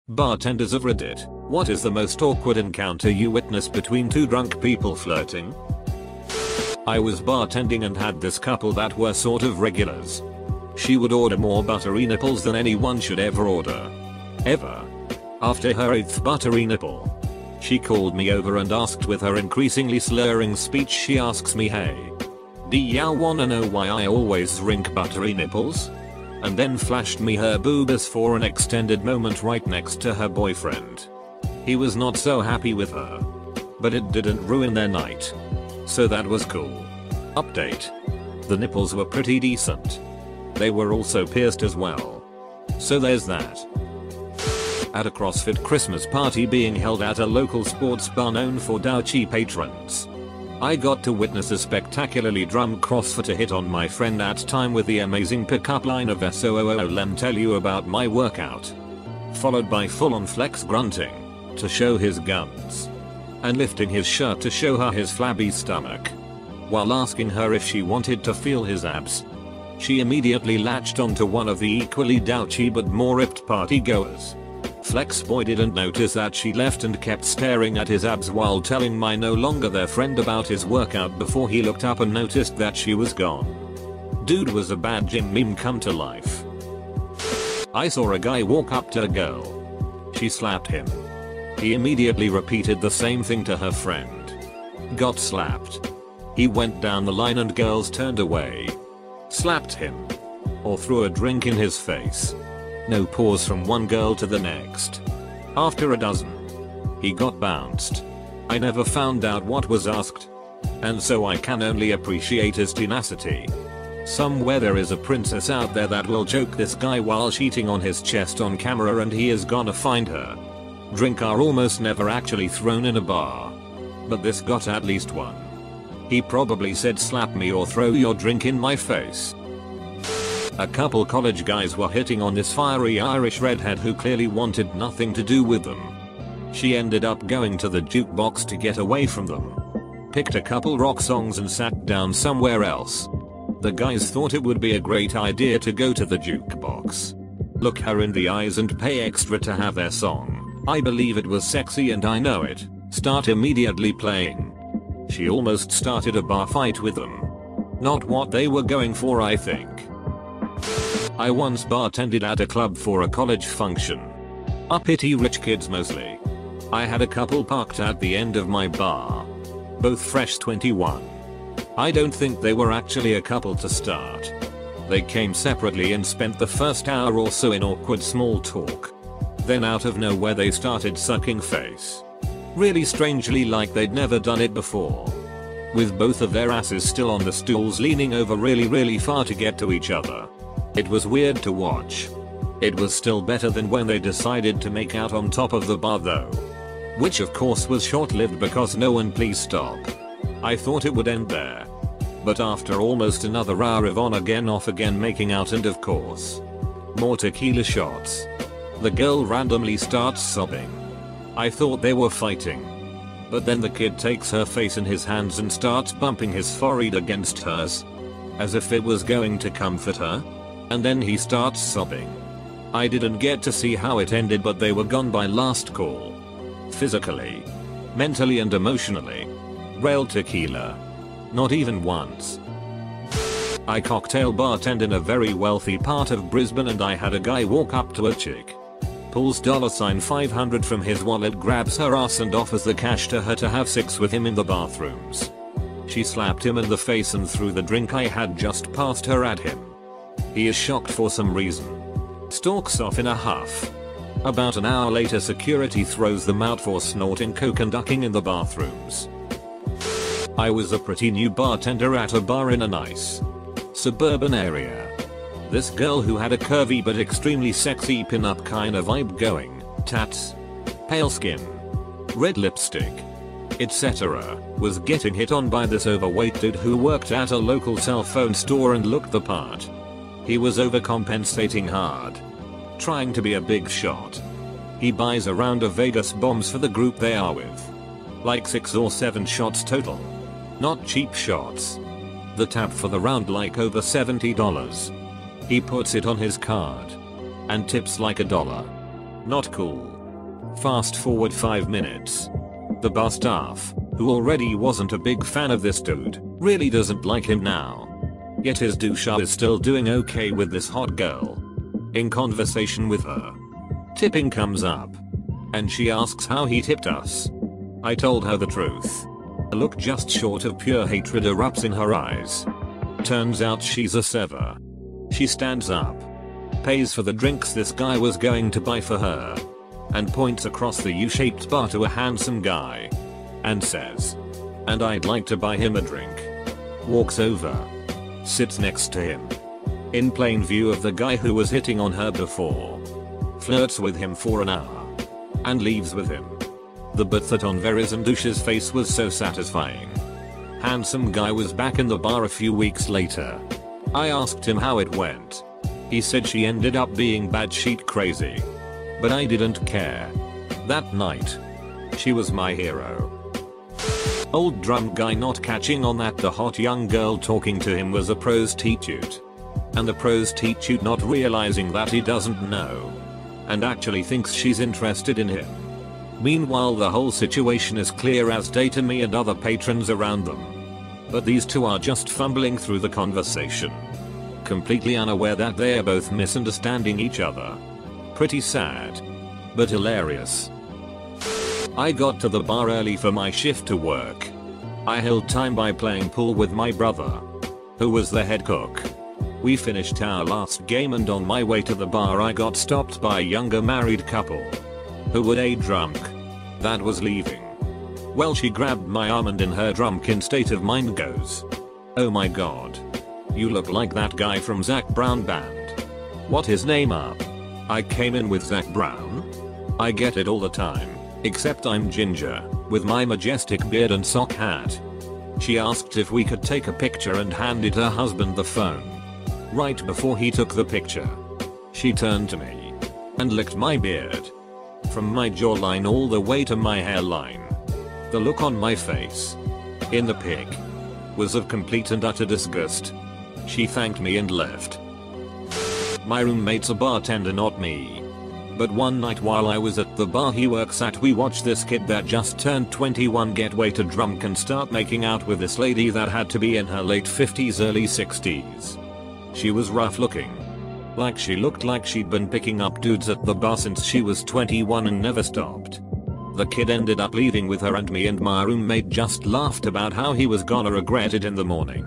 Bartenders of Reddit, what is the most awkward encounter you witnessed between two drunk people flirting? I was bartending and had this couple that were sort of regulars. She would order more buttery nipples than anyone should ever order. Ever. After her 8th buttery nipple, she called me over and asked with her increasingly slurring speech, she asks me, "Hey, do ya wanna know why I always drink buttery nipples?" And then flashed me her boobas for an extended moment right next to her boyfriend. He was not so happy with her, but it didn't ruin their night, so that was cool. Update. The nipples were pretty decent. They were also pierced as well. So there's that. At a CrossFit Christmas party being held at a local sports bar known for douchey patrons, I got to witness a spectacularly drunk CrossFitter hit on my friend at time with the amazing pickup line of "SOOO, lem tell you about my workout," followed by full-on flex grunting to show his guns and lifting his shirt to show her his flabby stomach, while asking her if she wanted to feel his abs. She immediately latched onto one of the equally douchey but more ripped party goers. Flex boy didn't notice that she left and kept staring at his abs while telling my no longer their friend about his workout before he looked up and noticed that she was gone. Dude was a bad gym meme come to life. I saw a guy walk up to a girl. She slapped him. He immediately repeated the same thing to her friend. Got slapped. He went down the line and girls turned away, slapped him, or threw a drink in his face. No pause from one girl to the next. After a dozen, he got bounced. I never found out what was asked, and so I can only appreciate his tenacity. Somewhere there is a princess out there that will choke this guy while cheating on his chest on camera, and he is gonna find her. Drink are almost never actually thrown in a bar, but this got at least one. He probably said slap me or throw your drink in my face. A couple college guys were hitting on this fiery Irish redhead who clearly wanted nothing to do with them. She ended up going to the jukebox to get away from them, picked a couple rock songs and sat down somewhere else. The guys thought it would be a great idea to go to the jukebox, look her in the eyes and pay extra to have their song, I believe it was Sexy and I Know It, start immediately playing. She almost started a bar fight with them. Not what they were going for, I think. I once bartended at a club for a college function. Uppity rich kids mostly. I had a couple parked at the end of my bar. Both fresh 21. I don't think they were actually a couple to start. They came separately and spent the first hour or so in awkward small talk. Then out of nowhere they started sucking face. Really strangely, like they'd never done it before. With both of their asses still on the stools leaning over really far to get to each other. It was weird to watch. It was still better than when they decided to make out on top of the bar though. Which of course was short-lived because no one please stop. I thought it would end there. But after almost another hour of on again off again making out and of course more tequila shots, the girl randomly starts sobbing. I thought they were fighting. But then the kid takes her face in his hands and starts bumping his forehead against hers, as if it was going to comfort her. And then he starts sobbing. I didn't get to see how it ended, but they were gone by last call. Physically, mentally and emotionally. Rail tequila. Not even once. I cocktail bartend in a very wealthy part of Brisbane and I had a guy walk up to a chick, pulls $500 from his wallet, grabs her ass and offers the cash to her to have sex with him in the bathrooms. She slapped him in the face and threw the drink I had just passed her at him. He is shocked for some reason. Stalks off in a huff. About an hour later security throws them out for snorting coke and ducking in the bathrooms. I was a pretty new bartender at a bar in a nice suburban area. This girl who had a curvy but extremely sexy pin-up kind of vibe going, tats, pale skin, red lipstick, etc., was getting hit on by this overweight dude who worked at a local cell phone store and looked the part. He was overcompensating hard, trying to be a big shot. He buys a round of Vegas bombs for the group they are with. Like 6 or 7 shots total. Not cheap shots. The tab for the round like over $70. He puts it on his card and tips like $1. Not cool. Fast forward 5 minutes. The bar staff, who already wasn't a big fan of this dude, really doesn't like him now. Yet his douche is still doing okay with this hot girl. In conversation with her, tipping comes up, and she asks how he tipped us. I told her the truth. A look just short of pure hatred erupts in her eyes. Turns out she's a sever. She stands up, pays for the drinks this guy was going to buy for her, and points across the U-shaped bar to a handsome guy, and says, "And I'd like to buy him a drink." Walks over, sits next to him, in plain view of the guy who was hitting on her before, flirts with him for an hour, and leaves with him. The but that on Verizon douche's face was so satisfying. Handsome guy was back in the bar a few weeks later. I asked him how it went. He said she ended up being batshit crazy. But I didn't care. That night, she was my hero. Old drunk guy not catching on that the hot young girl talking to him was a prostitute. And the prostitute not realizing that he doesn't know, and actually thinks she's interested in him. Meanwhile, the whole situation is clear as day to me and other patrons around them. But these two are just fumbling through the conversation, completely unaware that they are both misunderstanding each other. Pretty sad, but hilarious. I got to the bar early for my shift to work. I held time by playing pool with my brother, who was the head cook. We finished our last game, and on my way to the bar I got stopped by a younger married couple, who were a drunk that was leaving. Well, she grabbed my arm and in her drunken state of mind goes, "Oh my god. You look like that guy from Zac Brown Band. What his name up? I came in with Zac Brown? I get it all the time, except I'm ginger, with my majestic beard and sock hat." She asked if we could take a picture and handed her husband the phone. Right before he took the picture, she turned to me and licked my beard, from my jawline all the way to my hairline. The look on my face, in the pic, was of complete and utter disgust. She thanked me and left. My roommate's a bartender, not me. But one night while I was at the bar he works at, we watched this kid that just turned 21 get way too drunk and start making out with this lady that had to be in her late 50s early 60s. She was rough looking. Like she looked like she'd been picking up dudes at the bar since she was 21 and never stopped. The kid ended up leaving with her, and me and my roommate just laughed about how he was gonna regret it in the morning.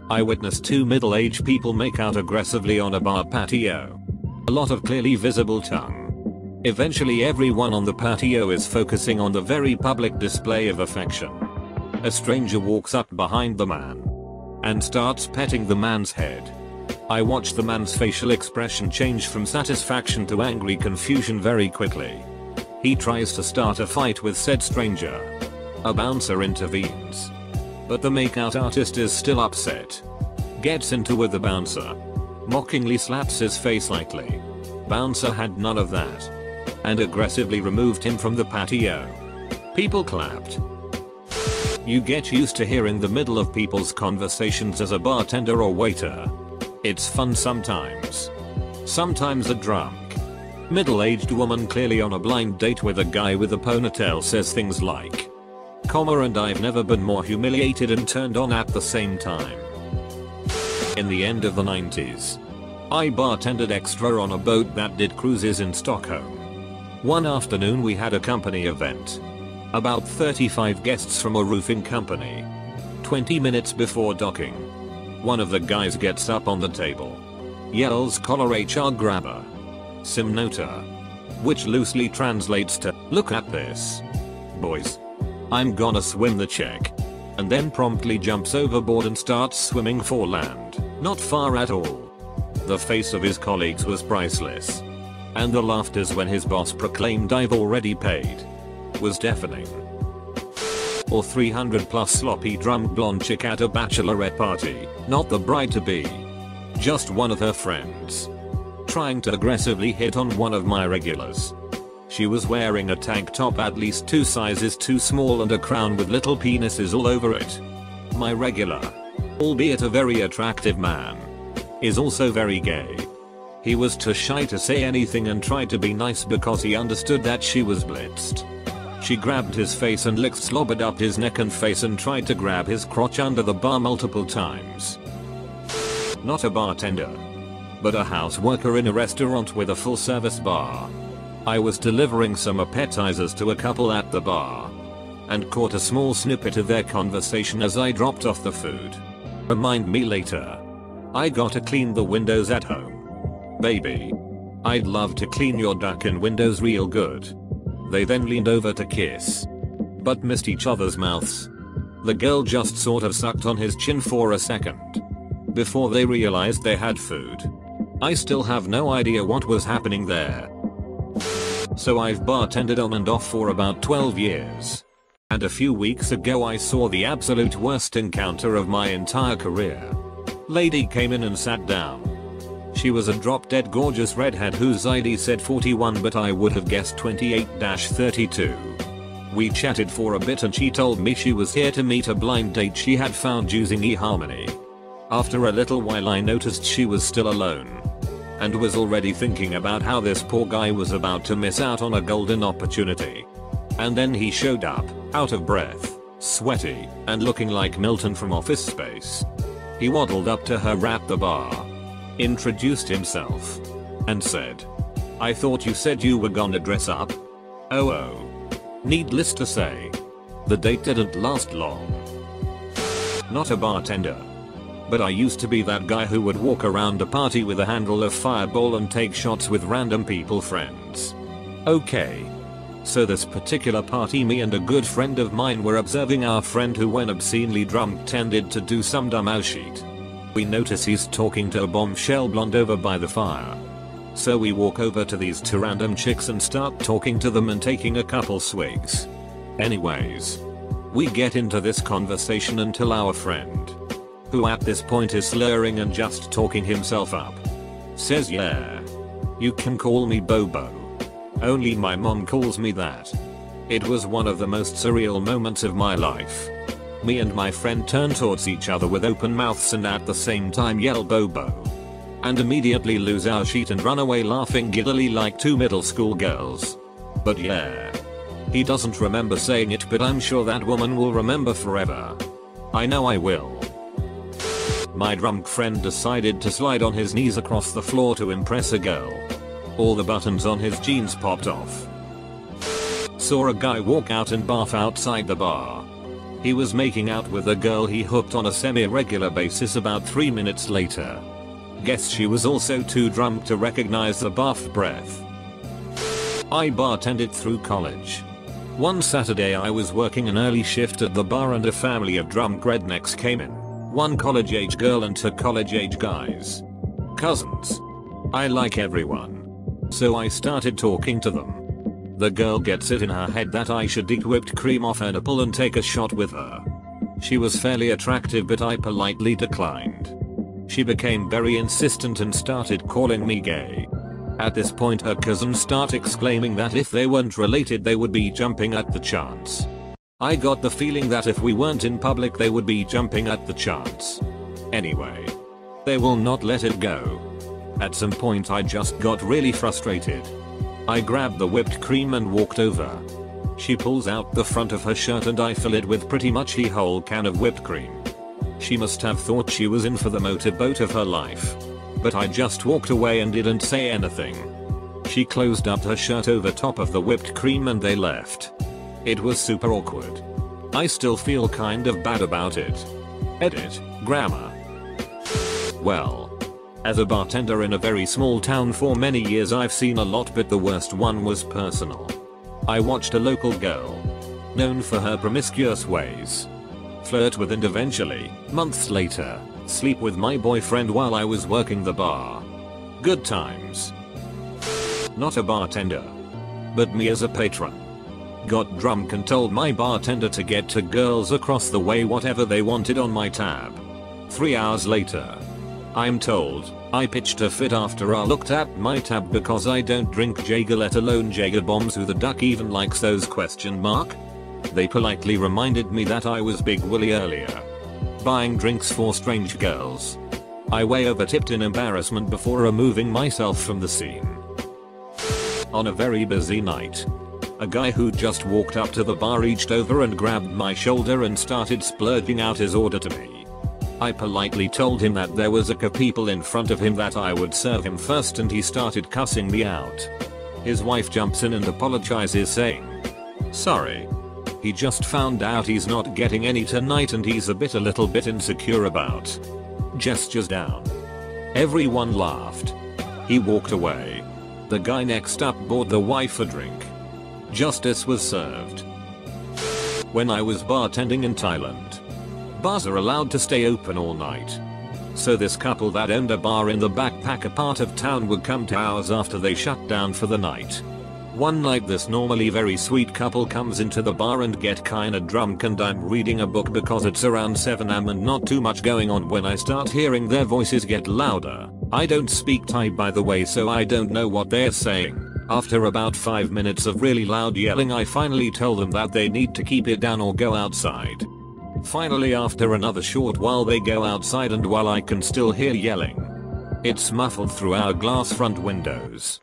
I witnessed two middle-aged people make out aggressively on a bar patio. A lot of clearly visible tongue. Eventually everyone on the patio is focusing on the very public display of affection. A stranger walks up behind the man and starts petting the man's head. I watched the man's facial expression change from satisfaction to angry confusion very quickly. He tries to start a fight with said stranger. A bouncer intervenes, but the makeout artist is still upset. Gets into with the bouncer, mockingly slaps his face lightly. Bouncer had none of that, and aggressively removed him from the patio. People clapped. You get used to hearing the middle of people's conversations as a bartender or waiter. It's fun sometimes. Sometimes a drunk, middle-aged woman clearly on a blind date with a guy with a ponytail says things like, "And I've never been more humiliated and turned on at the same time." In the end of the 90s, I bartended extra on a boat that did cruises in Stockholm. One afternoon we had a company event. About 35 guests from a roofing company. 20 minutes before docking, one of the guys gets up on the table, yells "Collar HR grabber. Sim nota," which loosely translates to "Look at this, boys. I'm gonna swim the check," and then promptly jumps overboard and starts swimming for land, not far at all. The face of his colleagues was priceless, and the laughters when his boss proclaimed "I've already paid" was deafening. Or 300 plus sloppy drunk blonde chick at a bachelorette party, not the bride to be, just one of her friends, trying to aggressively hit on one of my regulars. She was wearing a tank top at least 2 sizes too small and a crown with little penises all over it. My regular, albeit a very attractive man, is also very gay. He was too shy to say anything and tried to be nice because he understood that she was blitzed. She grabbed his face and licked slobbered up his neck and face and tried to grab his crotch under the bar multiple times. Not a bartender, but a house worker in a restaurant with a full service bar. I was delivering some appetizers to a couple at the bar and caught a small snippet of their conversation as I dropped off the food. Remind me later. I gotta clean the windows at home. Baby, I'd love to clean your duckin' windows real good. They then leaned over to kiss, but missed each other's mouths. The girl just sort of sucked on his chin for a second before they realized they had food. I still have no idea what was happening there. So I've bartended on and off for about 12 years. And a few weeks ago I saw the absolute worst encounter of my entire career. Lady came in and sat down. She was a drop-dead gorgeous redhead whose ID said 41 but I would have guessed 28-32. We chatted for a bit and she told me she was here to meet a blind date she had found using eHarmony. After a little while I noticed she was still alone and was already thinking about how this poor guy was about to miss out on a golden opportunity. And then he showed up, out of breath, sweaty, and looking like Milton from Office Space. He waddled up to her at the bar, introduced himself, and said, "I thought you said you were gonna dress up." Oh. Needless to say, the date didn't last long. Not a bartender, but I used to be that guy who would walk around a party with a handle of Fireball and take shots with random people friends. Okay. So this particular party, me and a good friend of mine were observing our friend who, when obscenely drunk, tended to do some dumb ass shit. We notice he's talking to a bombshell blonde over by the fire. So we walk over to these two random chicks and start talking to them and taking a couple swigs. Anyways, we get into this conversation until our friend, who at this point is slurring and just talking himself up, says, "Yeah, you can call me Bobo. Only my mom calls me that." It was one of the most surreal moments of my life. Me and my friend turn towards each other with open mouths and at the same time yell Bobo, and immediately lose our shit and run away laughing giddily like two middle school girls. But yeah, he doesn't remember saying it, but I'm sure that woman will remember forever. I know I will. My drunk friend decided to slide on his knees across the floor to impress a girl. All the buttons on his jeans popped off. Saw a guy walk out and barf outside the bar. He was making out with a girl he hooked on a semi-regular basis about 3 minutes later. Guess she was also too drunk to recognize the barf breath. I bartended through college. One Saturday I was working an early shift at the bar and a family of drunk rednecks came in. One college-age girl and two college-age guys. Cousins. I like everyone. So I started talking to them. The girl gets it in her head that I should eat whipped cream off her nipple and take a shot with her. She was fairly attractive but I politely declined. She became very insistent and started calling me gay. At this point her cousins start exclaiming that if they weren't related they would be jumping at the chance. I got the feeling that if we weren't in public they would be jumping at the chance. Anyway, they will not let it go. At some point I just got really frustrated. I grabbed the whipped cream and walked over. She pulls out the front of her shirt and I fill it with pretty much the whole can of whipped cream. She must have thought she was in for the motorboat of her life. But I just walked away and didn't say anything. She closed up her shirt over top of the whipped cream and they left. It was super awkward. I still feel kind of bad about it. Edit, grammar. Well, as a bartender in a very small town for many years I've seen a lot, but the worst one was personal. I watched a local girl, known for her promiscuous ways, flirt with and eventually, months later, sleep with my boyfriend while I was working the bar. Good times. Not a bartender, but me as a patron. Got drunk and told my bartender to get to girls across the way whatever they wanted on my tab. 3 hours later, I'm told, I pitched a fit after I looked at my tab because I don't drink Jaeger, let alone Jaeger bombs. Who the duck even likes those ? They politely reminded me that I was Big Willie earlier, buying drinks for strange girls. I way over tipped in embarrassment before removing myself from the scene. On a very busy night, a guy who just walked up to the bar reached over and grabbed my shoulder and started splurging out his order to me. I politely told him that there was a couple people in front of him that I would serve him first, and he started cussing me out. His wife jumps in and apologizes, saying, "Sorry. He just found out he's not getting any tonight and he's a little bit insecure about." Gestures down. Everyone laughed. He walked away. The guy next up bought the wife a drink. Justice was served. When I was bartending in Thailand, bars are allowed to stay open all night. So this couple that owned a bar in the backpacker part of town would come to ours after they shut down for the night. One night this normally very sweet couple comes into the bar and get kinda drunk, and I'm reading a book because it's around 7 am and not too much going on when I start hearing their voices get louder. I don't speak Thai by the way, so I don't know what they're saying. After about 5 minutes of really loud yelling, I finally tell them that they need to keep it down or go outside. Finally, after another short while, they go outside, and while I can still hear yelling, it's muffled through our glass front windows.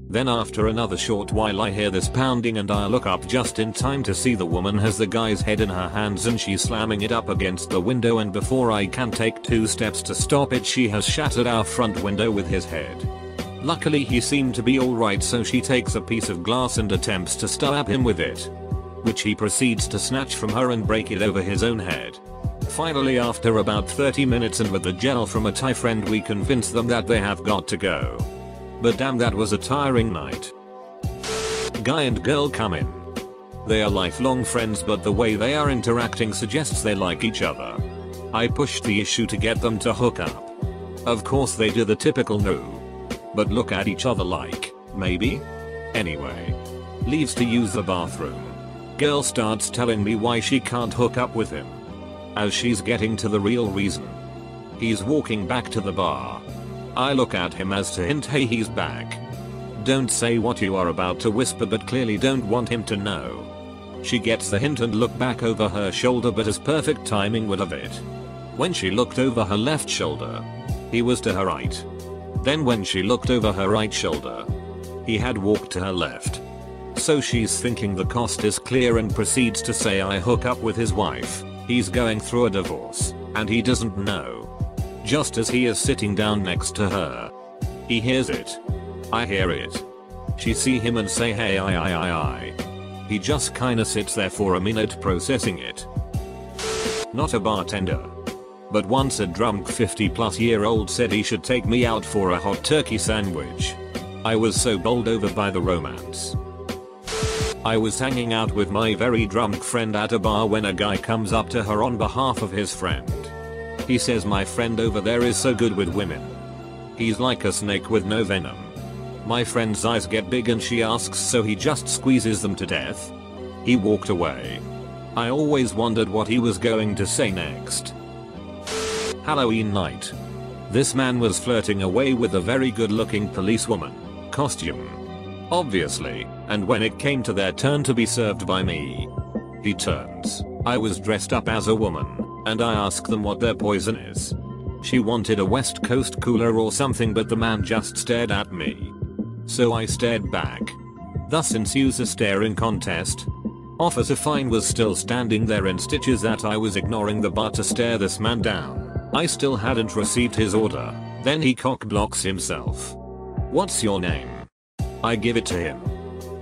Then after another short while I hear this pounding, and I look up just in time to see the woman has the guy's head in her hands and she's slamming it up against the window, and before I can take 2 steps to stop it, she has shattered our front window with his head. Luckily he seemed to be alright, so she takes a piece of glass and attempts to stab him with it, which he proceeds to snatch from her and break it over his own head. Finally, after about 30 minutes and with the gel from a Thai friend, we convince them that they have got to go. But damn, that was a tiring night. Guy and girl come in. They are lifelong friends, but the way they are interacting suggests they like each other. I pushed the issue to get them to hook up. Of course they do the typical no, but look at each other like, maybe? Anyway, leaves to use the bathroom. Girl starts telling me why she can't hook up with him, as she's getting to the real reason. He's walking back to the bar. I look at him as to hint, hey, he's back. Don't say what you are about to whisper, but clearly don't want him to know. She gets the hint and looked back over her shoulder, but as perfect timing would have it. When she looked over her left shoulder, he was to her right. Then when she looked over her right shoulder, he had walked to her left. So she's thinking the coast is clear and proceeds to say, I hook up with his wife. He's going through a divorce, and he doesn't know. Just as he is sitting down next to her, he hears it. I hear it. She see him and say, hey, I. He just kinda sits there for a minute processing it. Not a bartender, but once a drunk 50-plus-year-old said he should take me out for a hot turkey sandwich. I was so bowled over by the romance. I was hanging out with my very drunk friend at a bar when a guy comes up to her on behalf of his friend. He says, my friend over there is so good with women. He's like a snake with no venom. My friend's eyes get big and she asks, so he just squeezes them to death. He walked away. I always wondered what he was going to say next. Halloween night. This man was flirting away with a very good looking policewoman. Costume, obviously, and when it came to their turn to be served by me, he turns. I was dressed up as a woman, and I asked them what their poison is. She wanted a West Coast cooler or something, but the man just stared at me. So I stared back. Thus ensues a staring contest. Officer Fine was still standing there in stitches that I was ignoring the bar to stare this man down. I still hadn't received his order. Then he cock blocks himself. What's your name? I give it to him,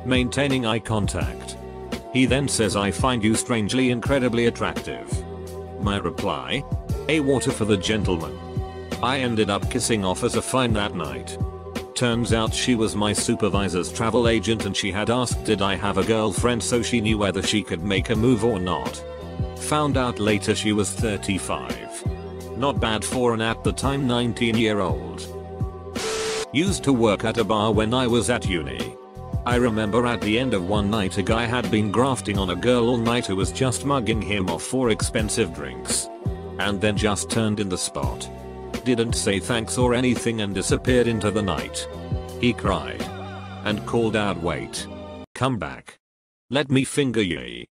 maintaining eye contact. He then says, I find you strangely incredibly attractive. My reply? A water for the gentleman. I ended up kissing Officer Fine that night. Turns out she was my supervisor's travel agent, and she had asked did I have a girlfriend, so she knew whether she could make a move or not. Found out later she was 35. Not bad for an at the time 19-year-old. Used to work at a bar when I was at uni. I remember at the end of one night a guy had been grafting on a girl all night who was just mugging him off for expensive drinks. And then just turned in the spot. Didn't say thanks or anything and disappeared into the night. He cried and called out, wait. Come back. Let me finger ye.